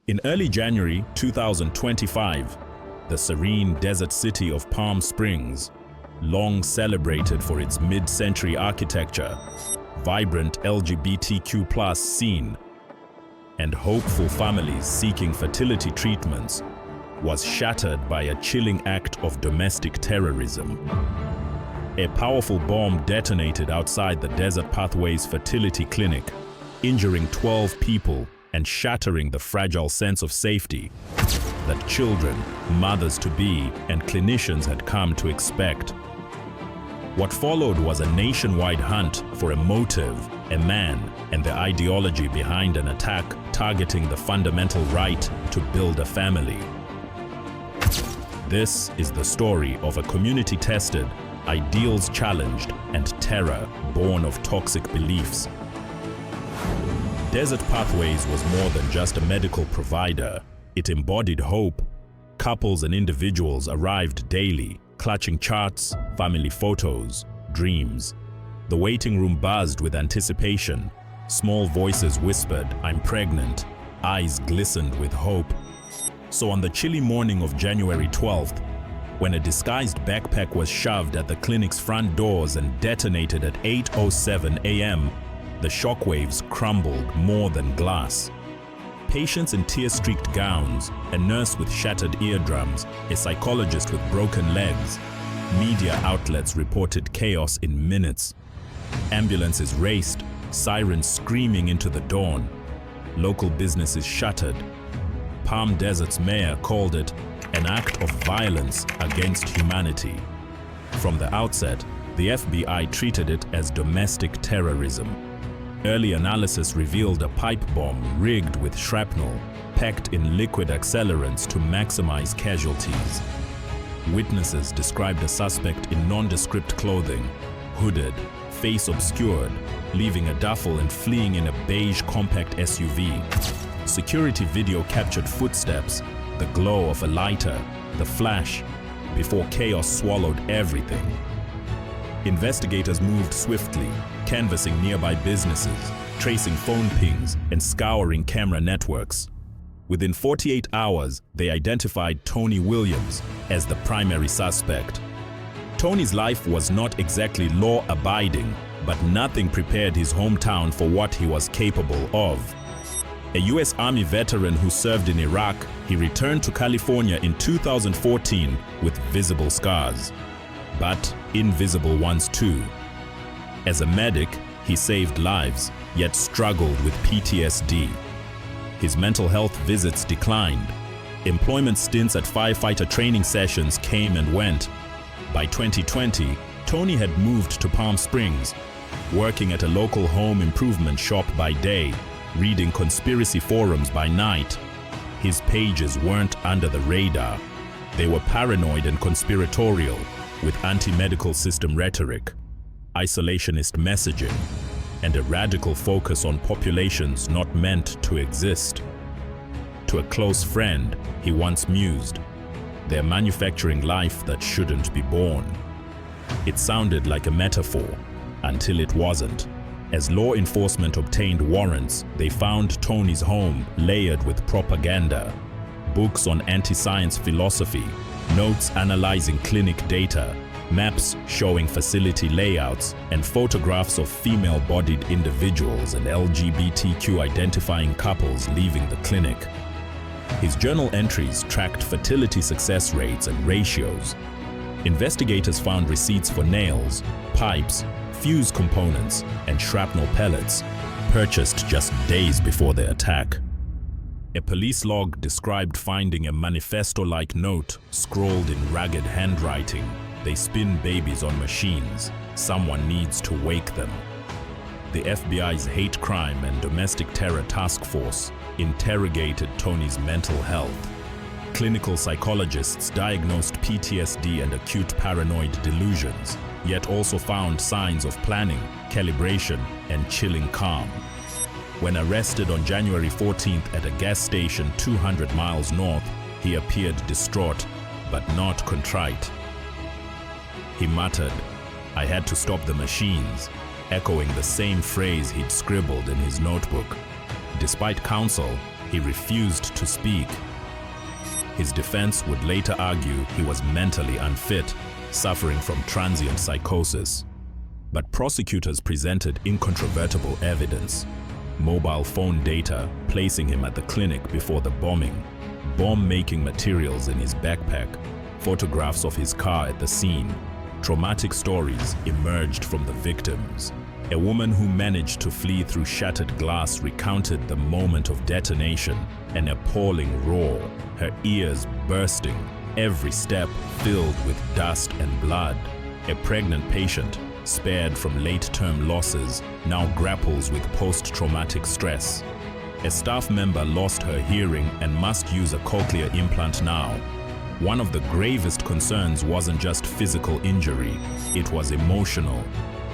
In early January 2025, the serene desert city of Palm Springs, long celebrated for its mid-century architecture, vibrant LGBTQ+ scene, and hopeful families seeking fertility treatments, was shattered by a chilling act of domestic terrorism. A powerful bomb detonated outside the Desert Pathways Fertility Clinic, injuring 12 people and shattering the fragile sense of safety that children, mothers-to-be, and clinicians had come to expect. What followed was a nationwide hunt for a motive, a man, and the ideology behind an attack targeting the fundamental right to build a family. This is the story of a community-tested, ideals challenged, and terror born of toxic beliefs. Desert Pathways was more than just a medical provider. It embodied hope. Couples and individuals arrived daily, clutching charts, family photos, dreams. The waiting room buzzed with anticipation. Small voices whispered, "I'm pregnant." Eyes glistened with hope. So on the chilly morning of January 12th, when a disguised backpack was shoved at the clinic's front doors and detonated at 8:07 a.m., the shockwaves crumbled more than glass. Patients in tear-streaked gowns, a nurse with shattered eardrums, a psychologist with broken legs. Media outlets reported chaos in minutes. Ambulances raced, sirens screaming into the dawn. Local businesses shuttered. Palm Desert's mayor called it an act of violence against humanity. From the outset, the FBI treated it as domestic terrorism. Early analysis revealed a pipe bomb rigged with shrapnel, packed in liquid accelerants to maximize casualties. Witnesses described a suspect in nondescript clothing, hooded, face obscured, leaving a duffel and fleeing in a beige compact SUV. Security video captured footsteps, the glow of a lighter, the flash, before chaos swallowed everything. Investigators moved swiftly, canvassing nearby businesses, tracing phone pings, and scouring camera networks. Within 48 hours, they identified Tony Williams as the primary suspect. Tony's life was not exactly law-abiding, but nothing prepared his hometown for what he was capable of. A U.S. Army veteran who served in Iraq, he returned to California in 2014 with visible scars, but invisible ones too. As a medic, he saved lives, yet struggled with PTSD. His mental health visits declined. Employment stints at firefighter training sessions came and went. By 2020, Tony had moved to Palm Springs, working at a local home improvement shop by day, reading conspiracy forums by night. His pages weren't under the radar. They were paranoid and conspiratorial, with anti-medical system rhetoric, isolationist messaging, and a radical focus on populations not meant to exist. To a close friend, he once mused, "They're manufacturing life that shouldn't be born." It sounded like a metaphor, until it wasn't. As law enforcement obtained warrants, they found Tony's home layered with propaganda, books on anti-science philosophy, notes analyzing clinic data, maps showing facility layouts, and photographs of female-bodied individuals and LGBTQ-identifying couples leaving the clinic. His journal entries tracked fertility success rates and ratios. Investigators found receipts for nails, pipes, fuse components, and shrapnel pellets, purchased just days before the attack. A police log described finding a manifesto-like note scrawled in ragged handwriting. "They spin babies on machines. Someone needs to wake them." The FBI's Hate Crime and Domestic Terror Task Force interrogated Tony's mental health. Clinical psychologists diagnosed PTSD and acute paranoid delusions, yet also found signs of planning, calibration, and chilling calm. When arrested on January 14th at a gas station 200 miles north, he appeared distraught, but not contrite. He muttered, "I had to stop the machines," echoing the same phrase he'd scribbled in his notebook. Despite counsel, He refused to speak. His defense would later argue he was mentally unfit, suffering from transient psychosis. But prosecutors presented incontrovertible evidence. Mobile phone data placing him at the clinic before the bombing, bomb-making materials in his backpack, photographs of his car at the scene. Traumatic stories emerged from the victims. A woman who managed to flee through shattered glass recounted the moment of detonation, an appalling roar, her ears bursting, every step filled with dust and blood. A pregnant patient, spared from late-term losses, now grapples with post-traumatic stress. A staff member lost her hearing and must use a cochlear implant now. One of the gravest concerns wasn't just physical injury, it was emotional.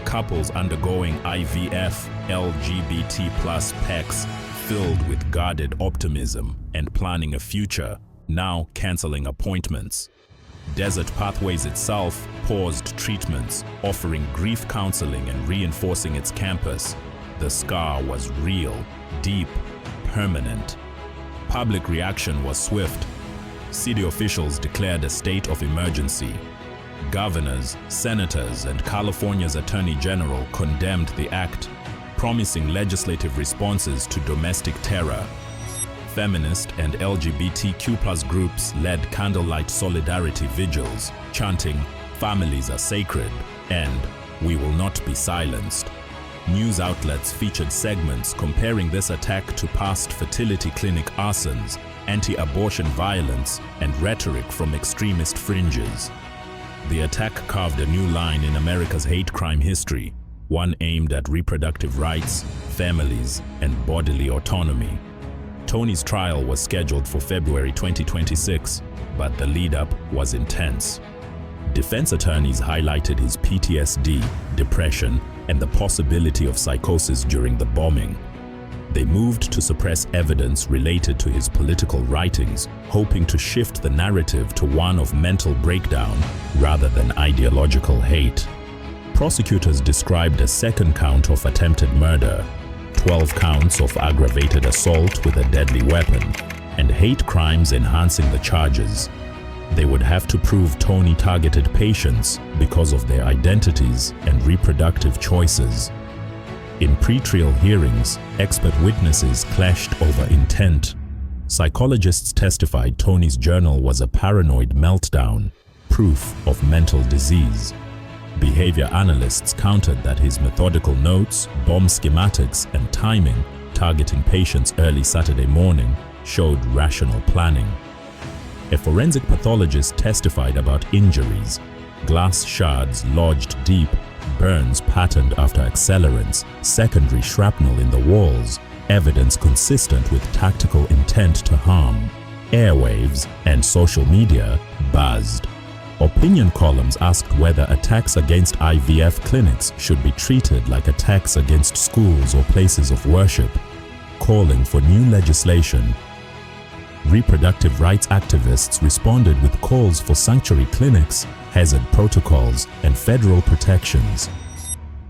Couples undergoing IVF, LGBT+ PECs, filled with guarded optimism and planning a future, now canceling appointments. Desert Pathways itself paused treatments, offering grief counseling and reinforcing its campus. The scar was real, deep, permanent. Public reaction was swift. City officials declared a state of emergency. Governors, senators, and California's Attorney General condemned the act, promising legislative responses to domestic terror. Feminist and LGBTQ+ groups led candlelight solidarity vigils, chanting, "Families are sacred," and "We will not be silenced." News outlets featured segments comparing this attack to past fertility clinic arsons, anti-abortion violence, and rhetoric from extremist fringes. The attack carved a new line in America's hate crime history, one aimed at reproductive rights, families, and bodily autonomy. Tony's trial was scheduled for February 2026, but the lead-up was intense. Defense attorneys highlighted his PTSD, depression, and the possibility of psychosis during the bombing. They moved to suppress evidence related to his political writings, hoping to shift the narrative to one of mental breakdown rather than ideological hate. Prosecutors described a second count of attempted murder, 12 counts of aggravated assault with a deadly weapon, and hate crimes enhancing the charges. They would have to prove Tony targeted patients because of their identities and reproductive choices. In pre-trial hearings, expert witnesses clashed over intent. Psychologists testified Tony's journal was a paranoid meltdown, proof of mental disease. Behavior analysts countered that his methodical notes, bomb schematics, and timing, targeting patients early Saturday morning, showed rational planning. A forensic pathologist testified about injuries, glass shards lodged deep, burns patterned after accelerants, secondary shrapnel in the walls, evidence consistent with tactical intent to harm. Airwaves and social media buzzed. Opinion columns asked whether attacks against IVF clinics should be treated like attacks against schools or places of worship, calling for new legislation. Reproductive rights activists responded with calls for sanctuary clinics, hazard protocols, and federal protections.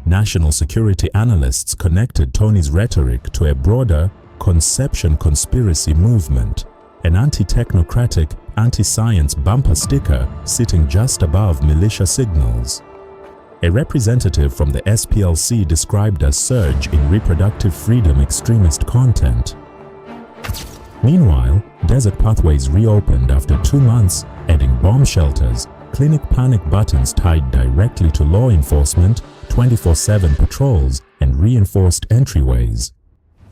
National security analysts connected Tony's rhetoric to a broader conception conspiracy movement, an anti-technocratic, anti-science bumper sticker sitting just above militia signals. A representative from the SPLC described a surge in reproductive freedom extremist content. Meanwhile, Desert Pathways reopened after 2 months, adding bomb shelters, clinic panic buttons tied directly to law enforcement, 24/7 patrols, and reinforced entryways.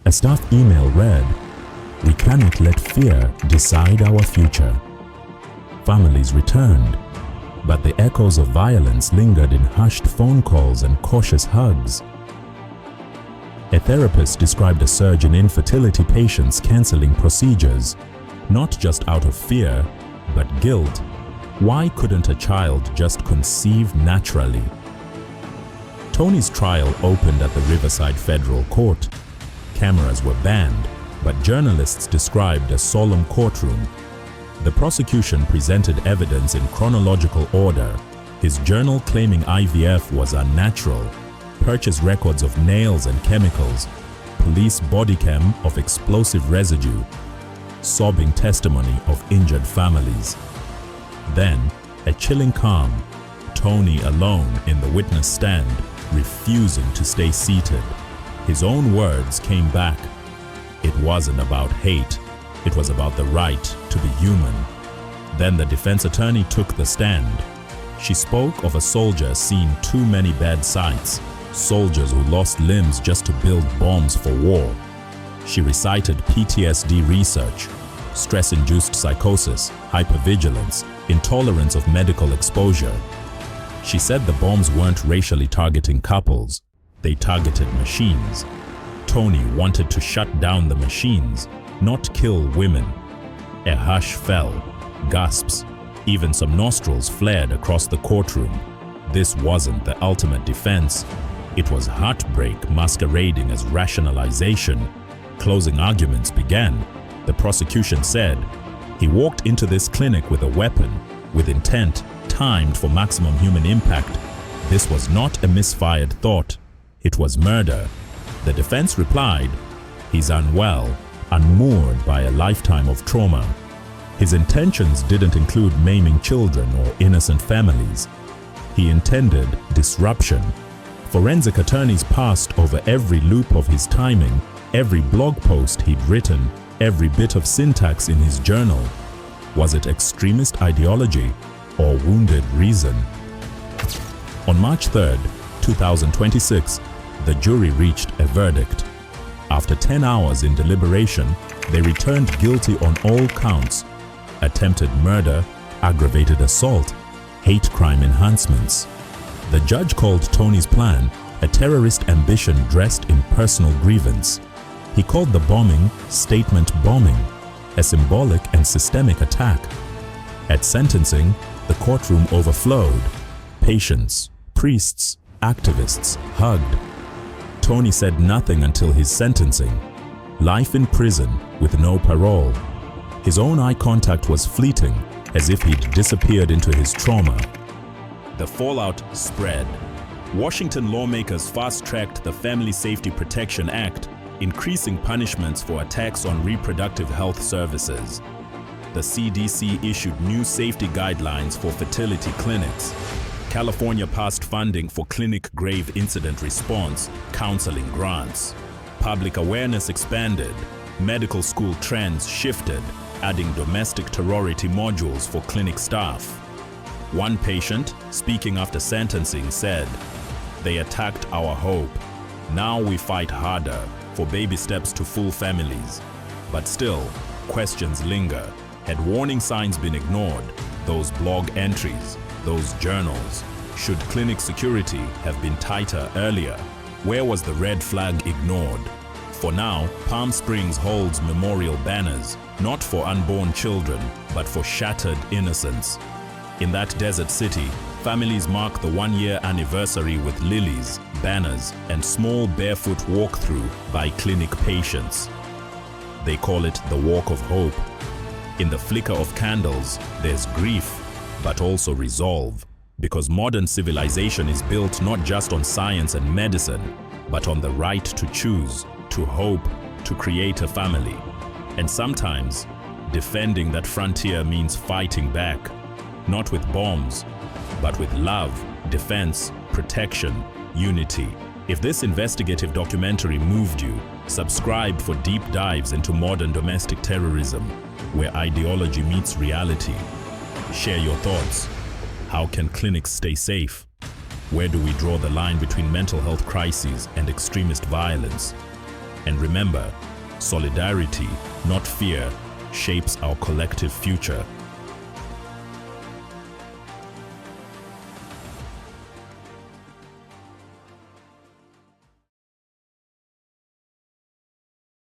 A staff email read, "We cannot let fear decide our future." Families returned, but the echoes of violence lingered in hushed phone calls and cautious hugs. A therapist described a surge in infertility patients canceling procedures, not just out of fear, but guilt. Why couldn't a child just conceive naturally? Tony's trial opened at the Riverside Federal Court. Cameras were banned, but journalists described a solemn courtroom. The prosecution presented evidence in chronological order. His journal claiming IVF was unnatural, purchase records of nails and chemicals, police body cam of explosive residue, sobbing testimony of injured families. Then, a chilling calm, Tony alone in the witness stand, refusing to stay seated. His own words came back. It wasn't about hate, it was about the right to be human. Then the defense attorney took the stand. She spoke of a soldier seeing too many bad sights, soldiers who lost limbs just to build bombs for war. She recited PTSD research, stress-induced psychosis, hypervigilance, intolerance of medical exposure. She said the bombs weren't racially targeting couples, they targeted machines. Tony wanted to shut down the machines, not kill women. A hush fell, gasps, even some nostrils flared across the courtroom. This wasn't the ultimate defense. It was heartbreak masquerading as rationalization. Closing arguments began. The prosecution said, he walked into this clinic with a weapon, with intent, timed for maximum human impact. This was not a misfired thought. It was murder. The defense replied, he's unwell, unmoored by a lifetime of trauma. His intentions didn't include maiming children or innocent families. He intended disruption. Forensic attorneys passed over every loop of his timing, every blog post he'd written, every bit of syntax in his journal. Was it extremist ideology or wounded reason? On March 3rd, 2026, the jury reached a verdict. After 10 hours in deliberation, they returned guilty on all counts: attempted murder, aggravated assault, hate crime enhancements. The judge called Tony's plan a terrorist ambition dressed in personal grievance. He called the bombing statement bombing, a symbolic and systemic attack. At sentencing, the courtroom overflowed. Patients, priests, activists hugged. Tony said nothing until his sentencing. Life in prison with no parole. His own eye contact was fleeting, as if he'd disappeared into his trauma. The fallout spread. Washington lawmakers fast-tracked the Family Safety Protection Act, increasing punishments for attacks on reproductive health services. The CDC issued new safety guidelines for fertility clinics. California passed funding for clinic-grade incident response, counseling grants. Public awareness expanded. Medical school trends shifted, adding domestic sorority modules for clinic staff. One patient, speaking after sentencing, said, "They attacked our hope. Now we fight harder for baby steps to full families." But still, questions linger. Had warning signs been ignored? Those blog entries, those journals? Should clinic security have been tighter earlier? Where was the red flag ignored? For now, Palm Springs holds memorial banners, not for unborn children, but for shattered innocence. In that desert city, families mark the one-year anniversary with lilies, banners, and small barefoot walkthrough by clinic patients. They call it the Walk of Hope. In the flicker of candles, there's grief, but also resolve, because modern civilization is built not just on science and medicine, but on the right to choose, to hope, to create a family. And sometimes, defending that frontier means fighting back, not with bombs, but with love, defense, protection, unity. If this investigative documentary moved you, subscribe for deep dives into modern domestic terrorism, where ideology meets reality. Share your thoughts. How can clinics stay safe? Where do we draw the line between mental health crises and extremist violence? And remember, solidarity, not fear, shapes our collective future.